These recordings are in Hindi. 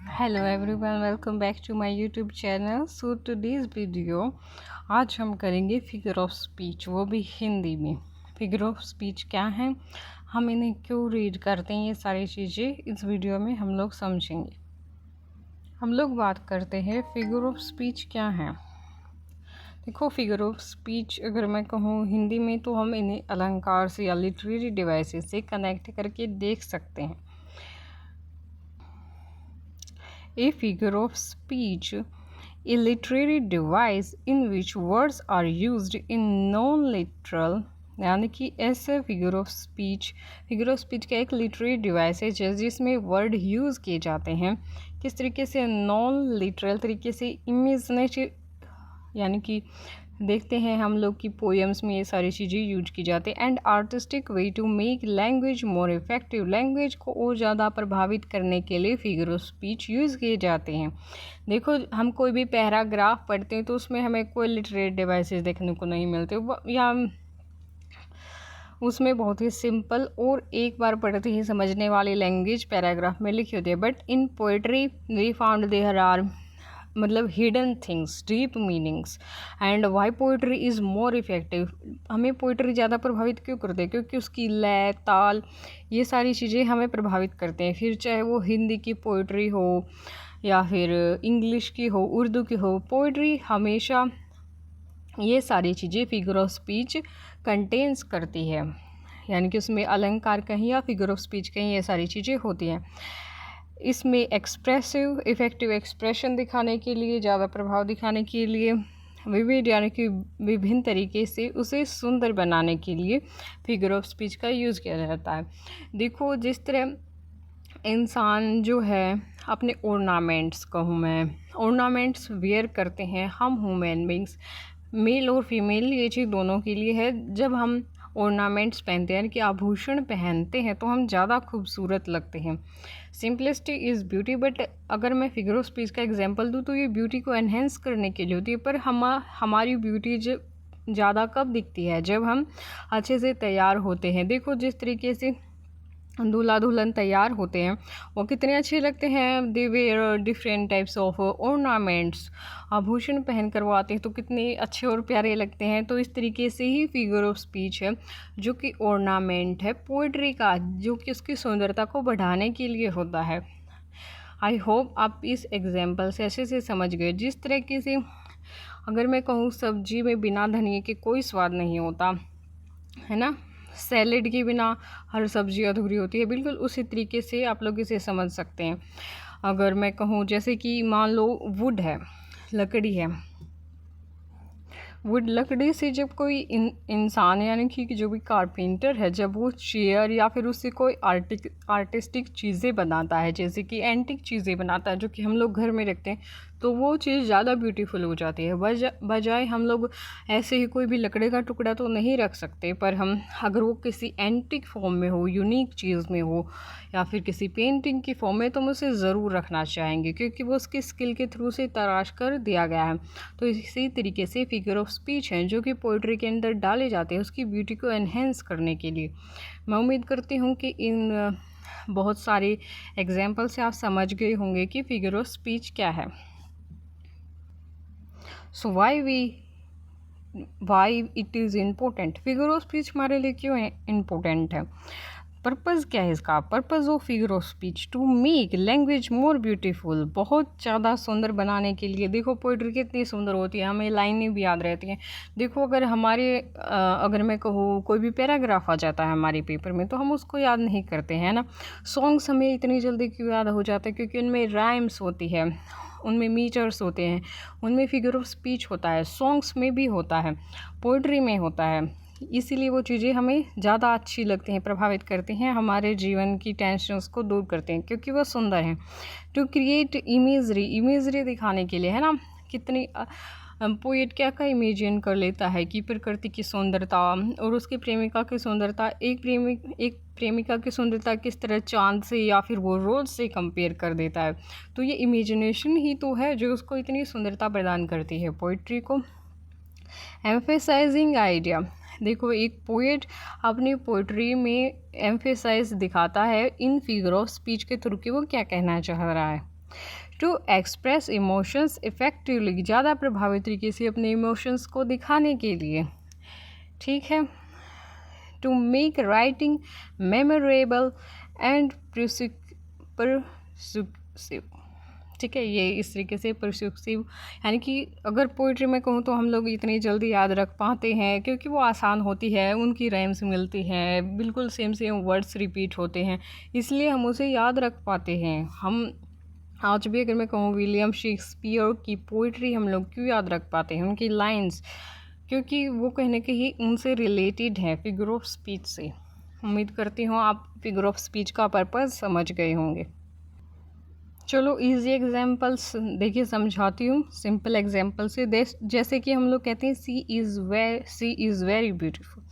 Hello everyone, welcome back to my YouTube channel. So today's video आज हम करेंगे फिगर ऑफ स्पीच, वो भी हिंदी में। फिगर ऑफ स्पीच क्या है, हम इन्हें क्यों रीड करते हैं, ये सारी चीज़ें इस वीडियो में हम लोग समझेंगे। हम लोग बात करते हैं फिगर ऑफ स्पीच क्या है। देखो, फिगर ऑफ स्पीच अगर मैं कहूँ हिंदी में तो हम इन्हें अलंकार से या लिटरेरी डिवाइसेस से कनेक्ट करके देख सकते हैं। A figure of speech, a literary device in which words are used in non-literal, यानी कि ऐसे फिगर ऑफ स्पीच का एक लिटरेरी डिवाइस है जिसमें वर्ड यूज़ किए जाते हैं किस तरीके से, नॉन लिटरल तरीके से, इमेजिनेटिव, यानी कि देखते हैं हम लोग की पोएम्स में ये सारी चीज़ें यूज की जाती है। And artistic way to make language more effective, language को और ज़्यादा प्रभावित करने के लिए फिगर ऑफ स्पीच यूज़ किए जाते हैं। देखो, हम कोई भी पैराग्राफ पढ़ते हैं तो उसमें हमें कोई लिटरेरी डिवाइसेस देखने को नहीं मिलते, या उसमें बहुत ही सिंपल और एक बार पढ़ते ही समझने वाली लैंग्वेज पैराग्राफ में लिखी होती है। But in poetry we found there are मतलब hidden things, deep meanings, and why poetry is more effective. हमें पोइट्री ज़्यादा प्रभावित क्यों करते हैं? क्योंकि उसकी लय, ताल, ये सारी चीज़ें हमें प्रभावित करते हैं। फिर चाहे वो हिंदी की पोइट्री हो या फिर इंग्लिश की हो, उर्दू की हो, पोइट्री हमेशा ये सारी चीज़ें फिगर ऑफ स्पीच कंटेन्स करती है, यानी कि उसमें अलंकार कहीं या फिगर ऑफ स्पीच कहीं ये सारी चीज़ें होती हैं। इसमें एक्सप्रेसिव, इफ़ेक्टिव एक्सप्रेशन दिखाने के लिए, ज़्यादा प्रभाव दिखाने के लिए, विविध यानी कि विभिन्न तरीके से उसे सुंदर बनाने के लिए फिगर ऑफ स्पीच का यूज़ किया जाता है। देखो, जिस तरह इंसान जो है अपने ऑर्नामेंट्स, कहूँ मैं, ऑर्नामेंट्स वेयर करते हैं हम ह्यूमन बींग्स, मेल और फीमेल, ये चीज़ दोनों के लिए है। जब हम ऑर्नामेंट्स पहनते हैं कि आभूषण पहनते हैं तो हम ज़्यादा खूबसूरत लगते हैं। सिंपलिसिटी इज़ ब्यूटी, बट अगर मैं फिगर ऑफ स्पीच का एग्जांपल दूँ तो ये ब्यूटी को एनहेंस करने के लिए होती है। पर हमारी ब्यूटी ज़्यादा कब दिखती है? जब हम अच्छे से तैयार होते हैं। देखो, जिस तरीके से दूल्हा दुल्हन तैयार होते हैं वो कितने अच्छे लगते हैं। They were different types of ornaments, आभूषण पहन कर वो आते हैं तो कितने अच्छे और प्यारे लगते हैं। तो इस तरीके से ही फिगर ऑफ स्पीच है जो कि ऑर्नामेंट है पोइट्री का, जो कि उसकी सुंदरता को बढ़ाने के लिए होता है। आई होप आप इस एग्जाम्पल से अच्छे से समझ गए। जिस तरीके से अगर मैं कहूँ सब्जी में बिना धनिए के कोई स्वाद नहीं होता है ना, सैलेड के बिना हर सब्जी अधूरी होती है, बिल्कुल उसी तरीके से आप लोग इसे समझ सकते हैं। अगर मैं कहूँ जैसे कि मान लो वुड है, लकड़ी है, वुड लकड़ी से जब कोई इंसान यानी कि जो भी कारपेंटर है, जब वो चेयर या फिर उससे कोई आर्टिस्टिक चीज़ें बनाता है, जैसे कि एंटिक चीज़ें बनाता है जो कि हम लोग घर में रखते हैं, तो वो चीज़ ज़्यादा ब्यूटीफुल हो जाती है। बजाय हम लोग ऐसे ही कोई भी लकड़ी का टुकड़ा तो नहीं रख सकते, पर हम अगर वो किसी एंटिक फॉर्म में हो, यूनिक चीज़ में हो, या फिर किसी पेंटिंग की फॉर्म में, तो हम उसे ज़रूर रखना चाहेंगे क्योंकि वो उसकी स्किल के थ्रू से तराश कर दिया गया है। तो इसी तरीके से फिगर ऑफ स्पीच हैं जो कि पोइट्री के अंदर डाले जाते हैं उसकी ब्यूटी को एनहेंस करने के लिए। मैं उम्मीद करती हूँ कि इन बहुत सारे एग्जाम्पल से आप समझ गए होंगे कि फिगर ऑफ स्पीच क्या है। So why it is important, figure of speech हमारे लिए क्यों इम्पोर्टेंट है? पर्पज़ क्या है इसका? Purpose of figure of speech to make language more beautiful, बहुत ज़्यादा सुंदर बनाने के लिए। देखो, पोइट्री कितनी सुंदर होती है, हमें लाइनें भी याद रहती हैं। देखो, अगर मैं कहूँ कोई भी पैराग्राफ आ जाता है हमारे पेपर में तो हम उसको याद नहीं करते हैं ना। सॉन्ग्स हमें इतनी जल्दी क्यों याद हो जाते हैं? क्योंकि उनमें राइम्स होती है, उनमें मीटर्स होते हैं, उनमें फिगर ऑफ स्पीच होता है, सॉन्ग्स में भी होता है, पोइट्री में होता है। इसीलिए वो चीज़ें हमें ज़्यादा अच्छी लगती हैं, प्रभावित करती हैं, हमारे जीवन की टेंशन्स को दूर करते हैं क्योंकि वो सुंदर हैं। टू क्रिएट इमेजरी दिखाने के लिए, है ना, कितनी पोएट क्या का इमेजिन कर लेता है कि प्रकृति की सुंदरता और उसकी प्रेमिका की सुंदरता, एक प्रेमिका की सुंदरता किस तरह चांद से या फिर वो रोज़ से कंपेयर कर देता है। तो ये इमेजिनेशन ही तो है जो उसको इतनी सुंदरता प्रदान करती है पोइट्री को। एम्फेसाइजिंग आइडिया, देखो, एक पोएट अपनी पोइट्री में एम्फेसाइज दिखाता है इन फिगर ऑफ स्पीच के थ्रू कि वो क्या कहना चाह रहा है। टू एक्सप्रेस इमोशंस इफ़ेक्टिवली, ज़्यादा प्रभावी तरीके से अपने इमोशंस को दिखाने के लिए, ठीक है। To make writing memorable and persuasive, ठीक है, ये इस तरीके से परसुसिव, यानी कि अगर पोइट्री में कहूँ तो हम लोग इतनी जल्दी याद रख पाते हैं क्योंकि वो आसान होती है, उनकी राइम्स मिलती हैं, बिल्कुल सेम सेम वर्ड्स रिपीट होते हैं, इसलिए हम उसे याद रख पाते हैं। हम आज भी अगर मैं कहूँ विलियम शेक्सपियर की पोइट्री हम लोग क्यों याद रख पाते हैं, उनकी लाइंस, क्योंकि वो कहने के ही उनसे रिलेटेड है फिगर ऑफ स्पीच से। उम्मीद करती हूँ आप फिगर ऑफ स्पीच का पर्पज़ समझ गए होंगे। चलो इजी एग्जांपल्स देखिए समझाती हूँ सिंपल एग्जांपल से। जैसे कि हम लोग कहते हैं सी इज़ वेरी ब्यूटीफुल,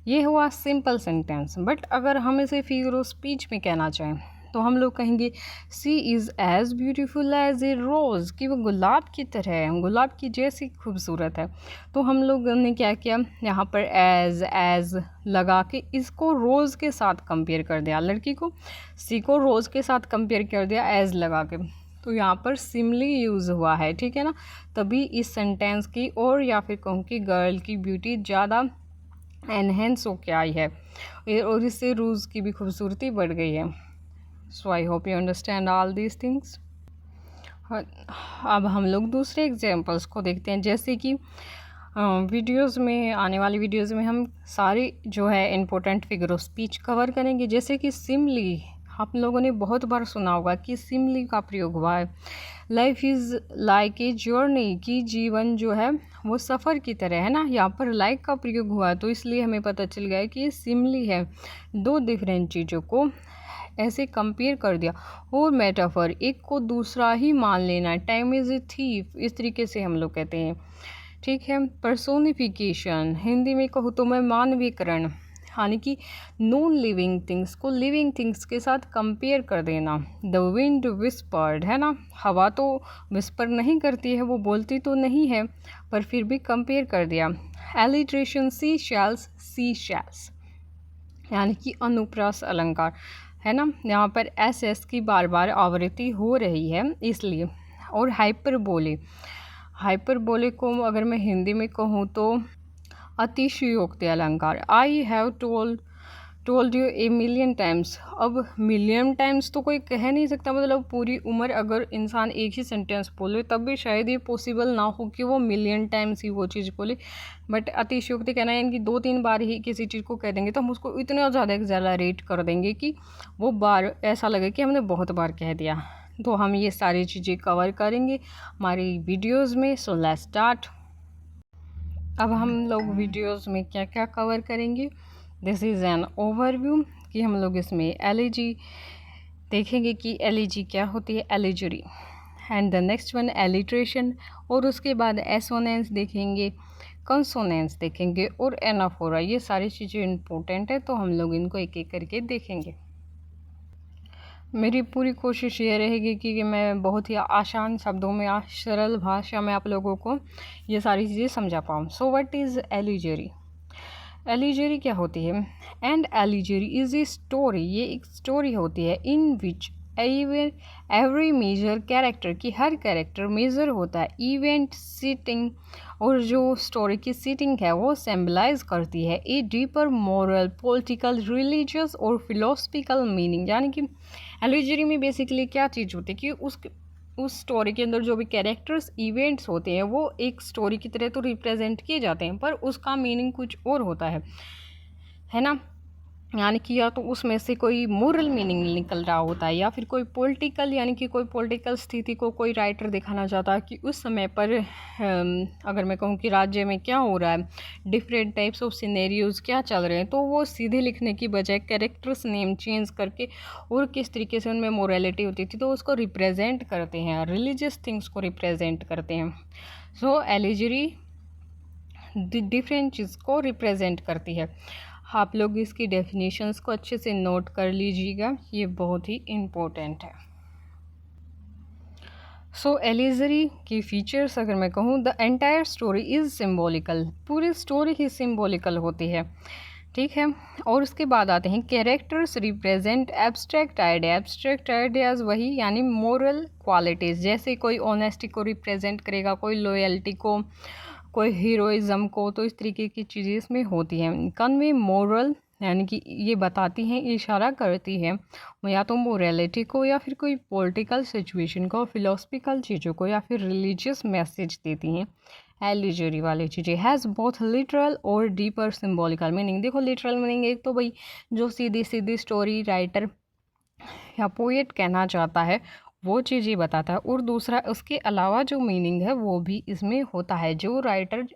ये हुआ सिंपल सेंटेंस। बट अगर हम इसे फिगर ऑफ स्पीच में कहना चाहें तो हम लोग कहेंगे she is as beautiful as a rose, कि वो गुलाब की तरह है, गुलाब की जैसी खूबसूरत है। तो हम लोगों ने क्या किया, यहाँ पर एज लगा के इसको रोज़ के साथ कंपेयर कर दिया, लड़की को सी को रोज़ के साथ कंपेयर कर दिया एज लगा के, तो यहाँ पर सिमली यूज़ हुआ है, ठीक है ना। तभी इस सेंटेंस की और या फिर कहूँ कि गर्ल की ब्यूटी ज़्यादा एनहेंस होके आई है और इससे रोज़ की भी खूबसूरती बढ़ गई है। So I hope you understand all these things. अब हम लोग दूसरे एग्जांपल्स को देखते हैं। जैसे कि वीडियोस में, आने वाली वीडियोस में हम सारी जो है important figure of speech cover करेंगे। जैसे कि सिमली, आप लोगों ने बहुत बार सुना होगा कि सिमली का प्रयोग हुआ है। Life is like a journey, की जीवन जो है वो सफ़र की तरह है ना, यहाँ पर लाइक का प्रयोग हुआ है, तो इसलिए हमें पता चल गया कि ये सिमली है। दो डिफरेंट चीज़ों को ऐसे कंपेयर कर दिया, और मेटाफर, एक को दूसरा ही मान लेना, टाइम इज़ ए थीफ, इस तरीके से हम लोग कहते हैं, ठीक है। पर्सोनिफिकेशन, हिंदी में कहूँ तो मैं मानवीकरण, यानी कि नॉन लिविंग थिंग्स को लिविंग थिंग्स के साथ कंपेयर कर देना। द विंड विस्पर्ड, है ना, हवा तो विस्पर नहीं करती है, वो बोलती तो नहीं है, पर फिर भी कंपेयर कर दिया। एलिट्रेशन, सी शैल्स, यानी कि अनुप्रास अलंकार, है ना, यहाँ पर एस की बार बार आवृत्ति हो रही है इसलिए। और हाइपरबोले को अगर मैं हिंदी में कहूँ तो अतिशयोक्ति अलंकार। I have told U a million times. अब मिलियन टाइम्स तो कोई कह नहीं सकता, मतलब पूरी उम्र अगर इंसान एक ही सेंटेंस बोले तब भी शायद ये पॉसिबल ना हो कि वो मिलियन टाइम्स ही वो चीज़ बोले। बट अतिशयोक्ति कहना है कि 2-3 बार ही किसी चीज़ को कह देंगे तो हम उसको इतना ज़्यादा एक्सेलरेट कर देंगे कि वो बार ऐसा लगे कि हमने बहुत बार कह दिया। तो हम ये सारी चीज़ें कवर करेंगे हमारी वीडियोज़ में। So let's start. अब हम लोग वीडियोज़ में क्या क्या कवर करेंगे, दिस इज़ एन ओवरव्यू, कि हम लोग इसमें एलिजी देखेंगे कि एलिजी क्या होती है, allegory, and the next one alliteration, और उसके बाद एसोनेंस देखेंगे, कंसोनेंस देखेंगे और एनाफोरा। ये सारी चीज़ें इंपॉर्टेंट है, तो हम लोग इनको एक एक करके देखेंगे। मेरी पूरी कोशिश ये रहेगी कि मैं बहुत ही आसान शब्दों में, सरल भाषा में आप लोगों को ये सारी चीज़ें समझा पाऊँ। So what is एलिजरी? एलिजरी क्या होती है? एंड एलिजरी इज़ ए स्टोरी, ये एक स्टोरी होती है इन विच एवरी मेजर कैरेक्टर, की हर कैरेक्टर मेजर होता है, इवेंट सिटिंग, और जो स्टोरी की सिटिंग है वो सिम्बलाइज करती है a deeper moral, political, religious और फिलोसफिकल मीनिंग। यानी कि एलिजरी में बेसिकली क्या चीज़ होती है कि उस स्टोरी के अंदर जो भी कैरेक्टर्स इवेंट्स होते हैं वो एक स्टोरी की तरह तो रिप्रेजेंट किए जाते हैं, पर उसका मीनिंग कुछ और होता है ना। यानी कि या तो उसमें से कोई मोरल मीनिंग निकल रहा होता है, या फिर कोई पॉलिटिकल, यानी कि कोई पॉलिटिकल स्थिति को कोई राइटर दिखाना चाहता है कि उस समय पर अगर मैं कहूँ कि राज्य में क्या हो रहा है, डिफरेंट टाइप्स ऑफ सिनेरियोज़ क्या चल रहे हैं, तो वो सीधे लिखने की बजाय कैरेक्टर्स नेम चेंज करके और किस तरीके से उनमें मोरलिटी होती थी तो उसको रिप्रेजेंट करते हैं, रिलीजियस थिंग्स को रिप्रेजेंट करते हैं। सो एलिजरी डिफरेंट चीज़ को रिप्रेजेंट करती है। आप लोग इसकी डेफिनेशंस को अच्छे से नोट कर लीजिएगा, ये बहुत ही इम्पोर्टेंट है। सो एलिजरी की फीचर्स अगर मैं कहूँ, the entire story is symbolical, पूरी स्टोरी ही सिम्बॉलिकल होती है, ठीक है। और उसके बाद आते हैं characters represent abstract idea. Abstract ideas वही यानी मोरल क्वालिटीज़, जैसे कोई ऑनेस्टी को रिप्रेजेंट करेगा, कोई लॉयल्टी को, कोई हीरोइज़म को, तो इस तरीके की चीज़ें इसमें होती हैं। कन्वे मोरल यानी कि ये बताती हैं, इशारा करती है या तो मोरालिटी को या फिर कोई पॉलिटिकल सिचुएशन को, फिलोसफिकल चीज़ों को या फिर रिलीजियस मैसेज देती हैं। एलिजरी वाली चीज़ें हैज़ बोथ लिटरल और डीपर सिम्बॉलिकल मीनिंग। देखो लिटरल मीनिंग एक तो भाई जो सीधी सीधी स्टोरी राइटर या पोएट कहना चाहता है वो चीज़ ये बताता है, और दूसरा उसके अलावा जो मीनिंग है वो भी इसमें होता है, जो राइटर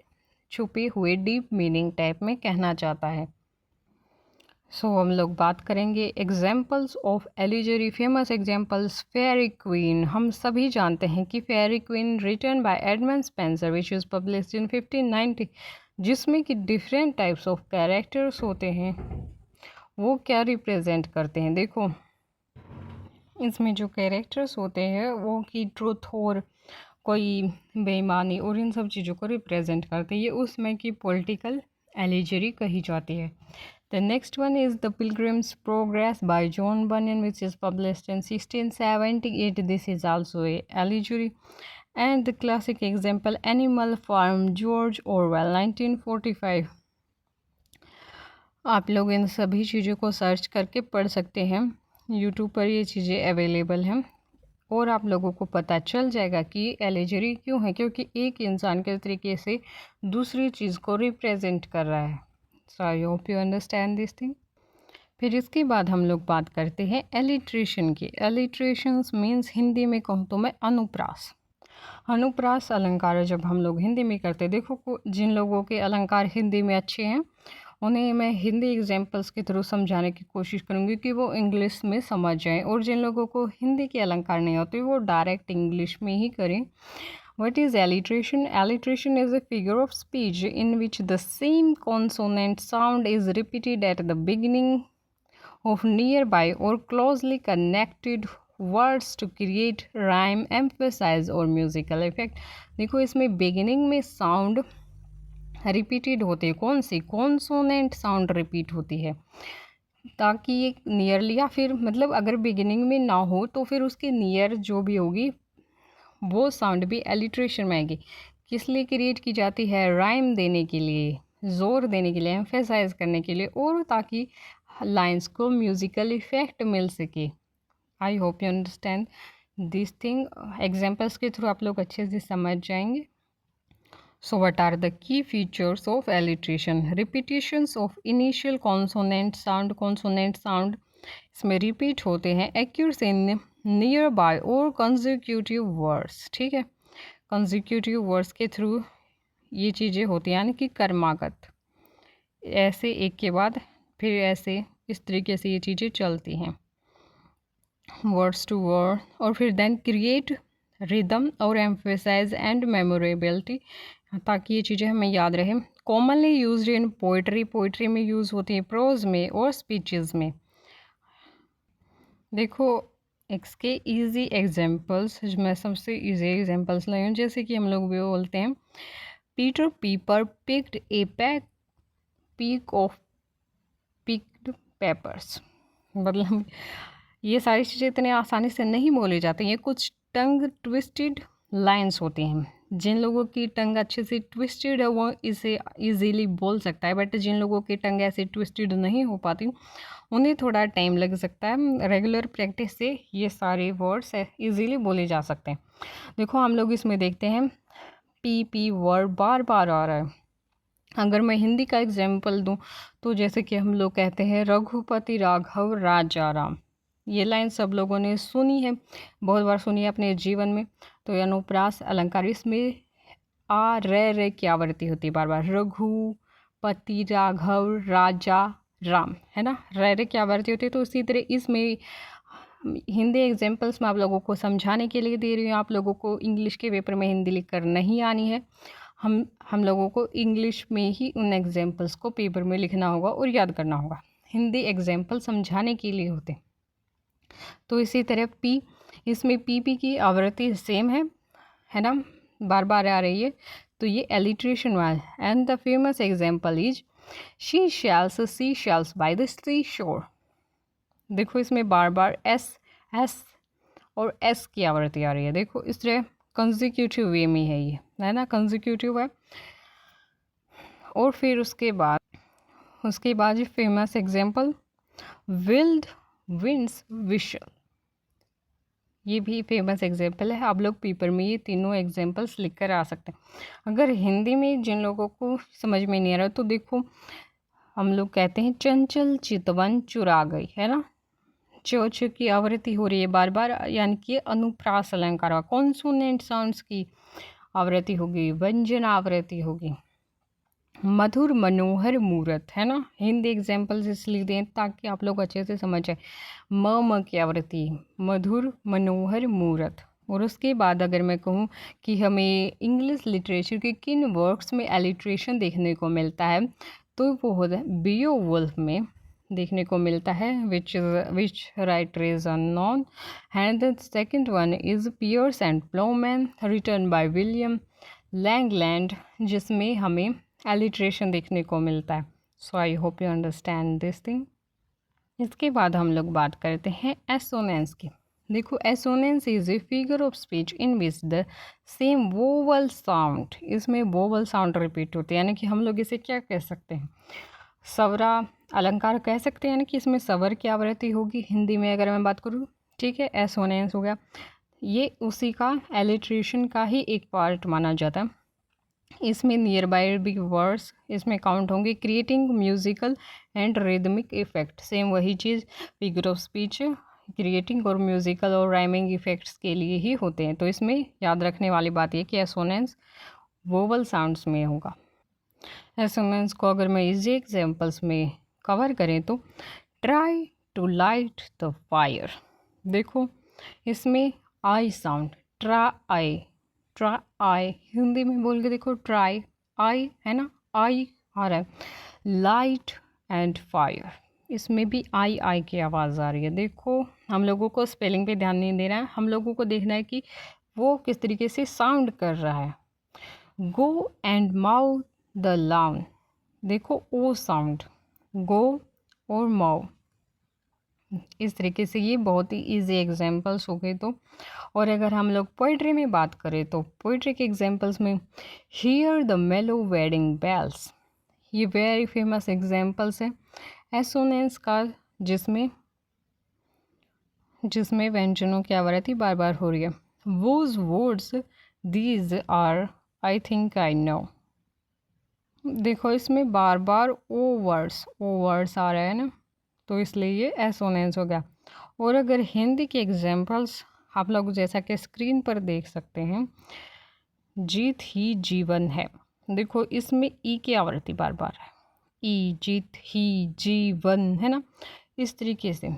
छुपे हुए डीप मीनिंग टाइप में कहना चाहता है। हम लोग बात करेंगे examples of allegory. Famous examples Faerie Queene. हम सभी जानते हैं कि Faerie Queene written by Edmund Spenser which is published in 1590, जिसमें कि डिफरेंट टाइप्स ऑफ कैरेक्टर्स होते हैं। वो क्या रिप्रेजेंट करते हैं, देखो इसमें जो कैरेक्टर्स होते हैं वो की ट्रुथ और कोई बेईमानी और इन सब चीज़ों को रिप्रेजेंट करते हैं। ये उसमें की पॉलिटिकल एलिजरी कही जाती है। The next one is The Pilgrim's Progress by John Bunyan, which is published in 1678. This is also a allegory. And the classic example, Animal Farm, George Orwell, 1945. आप लोग इन सभी चीज़ों को सर्च करके पढ़ सकते हैं, यूट्यूब पर ये चीज़ें अवेलेबल हैं और आप लोगों को पता चल जाएगा कि एलिजरी क्यों है, क्योंकि एक इंसान के तरीके से दूसरी चीज़ को रिप्रेजेंट कर रहा है। So I hope you understand this thing. फिर इसके बाद हम लोग बात करते हैं एलिट्रेशन की। एलिट्रेशंस मीन्स हिंदी में कहूँ तो मैं अनुप्रास। अनुप्रास अलंकार जब हम लोग हिंदी में करते हैं, देखो जिन लोगों के अलंकार हिंदी में अच्छे हैं उन्हें मैं हिंदी एग्जाम्पल्स के थ्रू समझाने की कोशिश करूँगी कि वो इंग्लिश में समझ जाएं, और जिन लोगों को हिंदी के अलंकार नहीं होते वो डायरेक्ट इंग्लिश में ही करें। What is alliteration? Alliteration is a figure of speech in which the same consonant sound is repeated at the beginning of nearby or closely connected words to create rhyme, emphasize और musical effect। देखो इसमें beginning में sound रिपीटेड होते हैं, कौन सी कॉन्सोनेंट साउंड रिपीट होती है, ताकि ये नियरली या फिर मतलब अगर बिगिनिंग में ना हो तो फिर उसके नियर जो भी होगी वो साउंड भी एलिट्रेशन में आएगी। किस लिए क्रिएट की जाती है, राइम देने के लिए, ज़ोर देने के लिए, एम्फेसाइज करने के लिए, और ताकि लाइंस को म्यूज़िकल इफेक्ट मिल सके। आई hope you understand this thing. Examples के थ्रू आप लोग अच्छे से समझ जाएंगे। So what are the key features of alliteration? Repetitions of initial consonant sound इसमें repeat होते हैं। Occurs in nearby or consecutive words, ठीक है, consecutive words के थ्रू ये चीज़ें होती हैं, यानी कि क्रमागत, ऐसे एक के बाद फिर ऐसे इस तरीके से ये चीज़ें चलती हैं, वर्ड्स टू वर्ड, और फिर देन क्रिएट रिदम और एम्फेसाइज एंड मेमोरेबिलिटी, ताकि ये चीज़ें हमें याद रहें। Commonly used in poetry, poetry में यूज़ होती है, प्रोज में और स्पीचेस में। देखो इसके इजी एग्जांपल्स, मैं सबसे इजी एग्जांपल्स लाई हूँ, जैसे कि हम लोग भी बोलते हैं पीटर पीपर picked a peak of picked papers. मतलब ये सारी चीज़ें इतने आसानी से नहीं बोली जाती हैं, कुछ टंग ट्विस्टेड लाइंस होती हैं। जिन लोगों की टंग अच्छे से ट्विस्टेड है वो इसे इजीली बोल सकता है, बट जिन लोगों की टंग ऐसे ट्विस्टेड नहीं हो पाती उन्हें थोड़ा टाइम लग सकता है। रेगुलर प्रैक्टिस से ये सारे वर्ड्स इजीली बोले जा सकते हैं। देखो हम लोग इसमें देखते हैं पी वर्ड बार बार आ रहा है। अगर मैं हिंदी का एग्जाम्पल दूँ तो जैसे कि हम लोग कहते हैं रघुपति राघव राजा राम, ये लाइन सब लोगों ने सुनी है, बहुत बार सुनी है अपने जीवन में। तो ये अनुप्रास अलंकार, इसमें आ रे की आवृत्ति होती है बार बार, रघुपति राघव राजा राम, है ना, रे की आवृत्ति होती है। तो इसी तरह इसमें हिंदी एग्जाम्पल्स मैं आप लोगों को समझाने के लिए दे रही हूँ। आप लोगों को इंग्लिश के पेपर में हिंदी लिख कर नहीं आनी है, हम लोगों को इंग्लिश में ही उन एग्जाम्पल्स को पेपर में लिखना होगा और याद करना होगा। हिंदी एग्जाम्पल समझाने के लिए होते। तो इसी तरह पी, इसमें पी की आवृत्ति सेम है ना, बार बार आ रही है, तो ये एलिट्रेशन वाला। And the famous example is she sells by the sea shore. देखो इसमें बार बार एस और एस की आवृत्ति आ रही है। देखो इस तरह कंजिक्यूटिव वे में है, ये है ना, कंजिक्यूटिव है। और फिर उसके बाद ये famous example wild winds whistle, ये भी फेमस एग्जाम्पल है। आप लोग पेपर में ये तीनों एग्जाम्पल्स लिख कर आ सकते हैं। अगर हिंदी में जिन लोगों को समझ में नहीं आ रहा तो देखो, हम लोग कहते हैं चंचल चितवन चुरा गई, है ना, च की आवृत्ति हो रही है बार बार, यानी कि अनुप्रास अलंकार, कॉन्सोनेंट साउंड्स की आवृत्ति होगी, व्यंजन आवृत्ति होगी। मधुर मनोहर मूरत, है ना, हिंदी एग्जाम्पल्स इसलिए दें ताकि आप लोग अच्छे से समझ जाए। म की आवृत्ति मधुर मनोहर मूरत। और उसके बाद अगर मैं कहूँ कि हमें इंग्लिश लिटरेचर के किन वर्क्स में एलिट्रेशन देखने को मिलता है, तो वो होता है बियोवुल्फ में देखने को मिलता है, which writer is unknown, and the second one is Piers and Plowman written by William Langland, जिसमें हमें एलिट्रेशन देखने को मिलता है। So I hope you understand this thing. इसके बाद हम लोग बात करते हैं एसोनेंस की। देखो assonance is a figure of speech in which the same vowel sound, इसमें वोवल साउंड रिपीट होते हैं, यानी कि हम लोग इसे क्या कह सकते हैं, स्वरा अलंकार कह सकते हैं, यानी कि इसमें स्वर की आवृत्ति होगी हिंदी में अगर मैं बात करूँ, ठीक है। एसोनेंस हो गया, ये उसी का एलिट्रेशन का ही एक पार्ट माना जाता है। इसमें नियर बाय भी वर्ड्स इसमें काउंट होंगे, creating musical and rhythmic effect, same वही चीज़ फिगर ऑफ स्पीच क्रिएटिंग और म्यूजिकल और राइमिंग इफेक्ट्स के लिए ही होते हैं। तो इसमें याद रखने वाली बात यह कि एसोनेंस वोवल साउंड्स में होगा। एसोनेंस को अगर मैं इजी एग्जाम्पल्स में कवर करें तो try to light the fire, देखो इसमें आई साउंड, ट्राई हिंदी में बोल के देखो, ट्राई आई है ना, आई आ रहा है। लाइट एंड फायर, इसमें भी आई की आवाज़ आ रही है। देखो हम लोगों को स्पेलिंग पे ध्यान नहीं देना है, हम लोगों को देखना है कि वो किस तरीके से साउंड कर रहा है। गो एंड माउ द लाउन, देखो ओ साउंड, गो और माउ, इस तरीके से ये बहुत ही इजी एग्जाम्पल्स हो गए। तो और अगर हम लोग पोइट्री में बात करें तो पोइट्री के एग्जाम्पल्स में हियर द मेलो वेडिंग बेल्स, ये वेरी फेमस एग्जाम्पल्स है एसोनेंस का, जिसमें व्यंजनों की आवृत्ति बार बार हो रही है। Whose words these are I think I know, देखो इसमें बार बार ओ वर्ड्स आ रहा है ना, तो इसलिए ये एसोनेंस हो गया। और अगर हिंदी के एग्जाम्पल्स आप लोग जैसा कि स्क्रीन पर देख सकते हैं, जीत ही जीवन है, देखो इसमें ई की आवृत्ति बार बार है, ई जीत ही जीवन, है ना, इस तरीके से,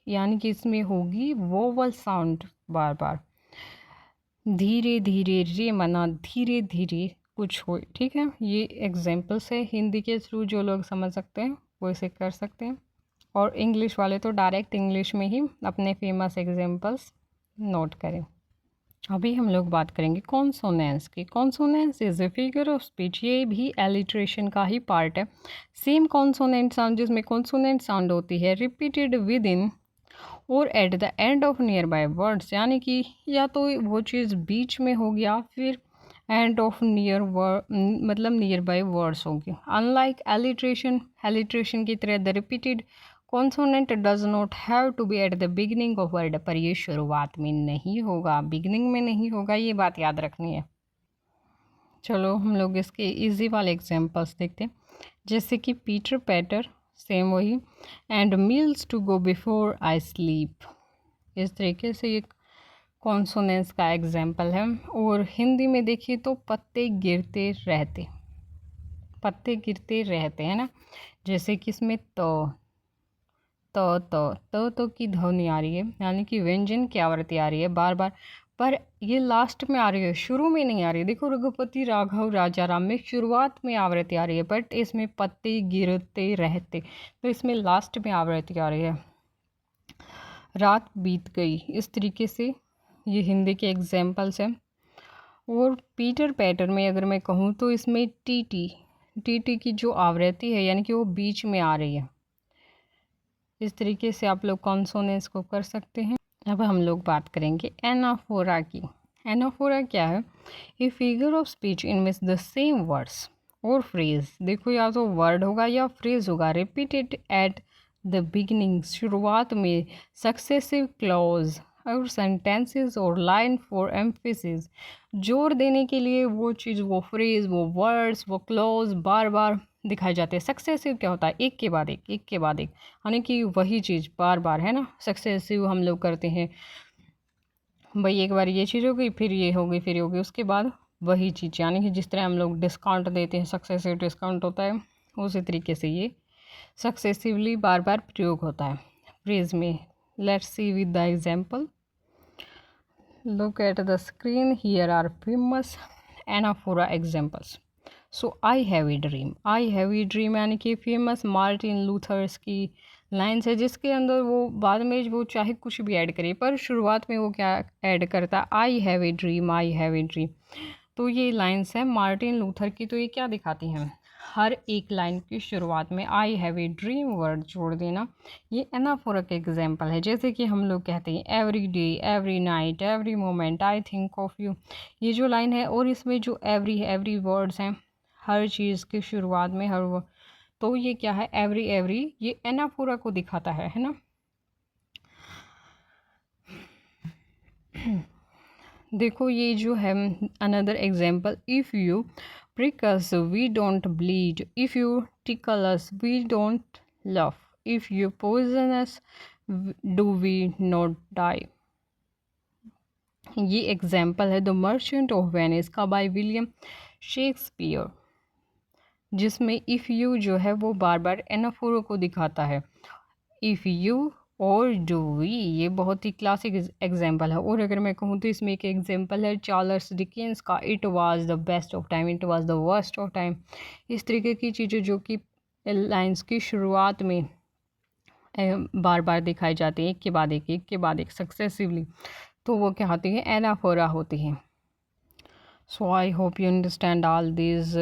यानी कि इसमें होगी वोवल साउंड बार बार। धीरे धीरे रे मना धीरे धीरे कुछ हो, ठीक है। ये एग्जाम्पल्स है हिंदी के थ्रू, जो लोग समझ सकते हैं वो इसे कर सकते हैं, और इंग्लिश वाले तो डायरेक्ट इंग्लिश में ही अपने फेमस एग्जाम्पल्स नोट करें। अभी हम लोग बात करेंगे कॉन्सोनेंस की। Consonance is a figure of speech, ये भी एलिट्रेशन का ही पार्ट है। सेम कॉन्सोनेंट साउंड, जिसमें कॉन्सोनेंट साउंड होती है रिपीटेड विद इन और at the end of near by words, यानी कि या तो वो चीज़ बीच में हो गया, फिर एंड ऑफ मतलब नियर बाय वर्ड्स होगी। अनलाइक एलिट्रेशन की तरह the repeated consonant does not have to be at the beginning of word, पर ये शुरुआत में नहीं होगा, बिगिनिंग में नहीं होगा, ये बात याद रखनी है। चलो हम लोग इसके इजी वाले एग्जांपल्स देखते हैं, जैसे कि पीटर पैटर, सेम वही, and miles to go before I sleep, इस तरीके से ये कॉन्सोनेंस का एग्जाम्पल है। और हिंदी में देखिए तो पत्ते गिरते रहते हैं ना, जैसे कि इसमें तो की ध्वनि आ रही है, यानी कि व्यंजन की आवृत्ति आ रही है बार बार, पर ये लास्ट में आ रही है, शुरू में नहीं आ रही है। देखो रघुपति राघव राजा राम में शुरुआत में आवृत्ति आ रही है, बट इसमें पत्ते गिरते रहते, तो इसमें लास्ट में आवृत्ति आ रही है। रात बीत गई, इस तरीके से ये हिंदी के एग्जाम्पल्स हैं। और पीटर पैटर में अगर मैं कहूँ तो इसमें टी टी की जो आवृत्ति है यानी कि वो बीच में आ रही है। इस तरीके से आप लोग कॉन्सोनेंट्स को कर सकते हैं। अब हम लोग बात करेंगे एनाफोरा की। एनाफोरा क्या है? A figure of speech in which the same words और फ्रेज, देखो या तो वर्ड होगा या फ्रेज होगा, रिपीटेड एट द बिगिनिंग, शुरुआत में, सक्सेसिव क्लॉज और सेंटेंसेस और लाइन फॉर एम्फेसिस, जोर देने के लिए वो चीज़, वो फ्रेज, वो वर्ड्स, वो क्लॉज बार बार दिखाए जाते हैं। सक्सेसिव क्या होता है? एक के बाद एक, एक के बाद एक, यानी कि वही चीज़ बार बार, है ना। सक्सेसिव हम लोग करते हैं भाई, एक बार ये चीज़ हो गई, फिर ये हो गई, फिर ये हो गई, उसके बाद वही चीज़, यानी कि जिस तरह हम लोग डिस्काउंट देते हैं, सक्सेसिव डिस्काउंट होता है, उसी तरीके से ये सक्सेसिवली बार बार प्रयोग होता है फ्रेज में। Let's see with the example. Look at the screen, here are famous anaphora examples. So I have a dream, I have a dream यानी कि फेमस मार्टिन लूथर्स की लाइन्स है, जिसके अंदर वो बाद में वो चाहे कुछ भी ऐड करे, पर शुरुआत में वो क्या ऐड करता है? आई have a dream, I have a dream. तो ये लाइन्स है मार्टिन लूथर की। तो ये क्या दिखाती हैं? हर एक लाइन की शुरुआत में आई हैव ए ड्रीम वर्ड जोड़ देना, ये एनाफोरा का एग्जाम्पल है। जैसे कि हम लोग कहते हैं every day, every night, every moment I think of you, ये जो लाइन है, और इसमें जो एवरी वर्ड्स हैं, हर चीज़ की शुरुआत में हर, तो ये क्या है? एवरी एवरी, ये एनाफोरा को दिखाता है ना। देखो ये जो है another example, if you prick us we don't bleed, if you tickle us we don't laugh, if you poison us do we not die। ये एग्जाम्पल है द मर्चेंट ऑफ वेनिस का बाय विलियम शेक्सपियर, जिसमें इफ़ यू जो है वो बार बार एनाफोरा को दिखाता है। इफ़ यू और डू वी, ये बहुत ही क्लासिक एग्जाम्पल है। और अगर मैं कहूँ तो इसमें एक एग्जाम्पल है चार्ल्स डिकेंस का, it was the best of time, it was the worst of time. इस तरीके की चीज़ें जो कि लाइन्स की शुरुआत में बार बार दिखाई जाती है, एक के बाद एक, एक के बाद एक, सक्सेसिवली, तो वो क्या होती है? एनाफोरा होती है। So I hope you understand all these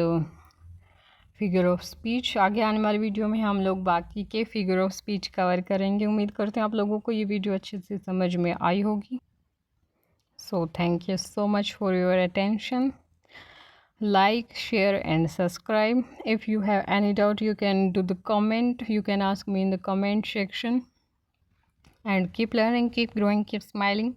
figure of speech. आगे आने वाली वीडियो में हम लोग बाकी के फिगर ऑफ स्पीच कवर करेंगे। उम्मीद करते हैं आप लोगों को ये वीडियो अच्छे से समझ में आई होगी। So thank you so much for your attention. Like, share and subscribe. If you have any doubt, you can do the comment, you can ask me in the comment section. And keep learning, keep growing, keep smiling.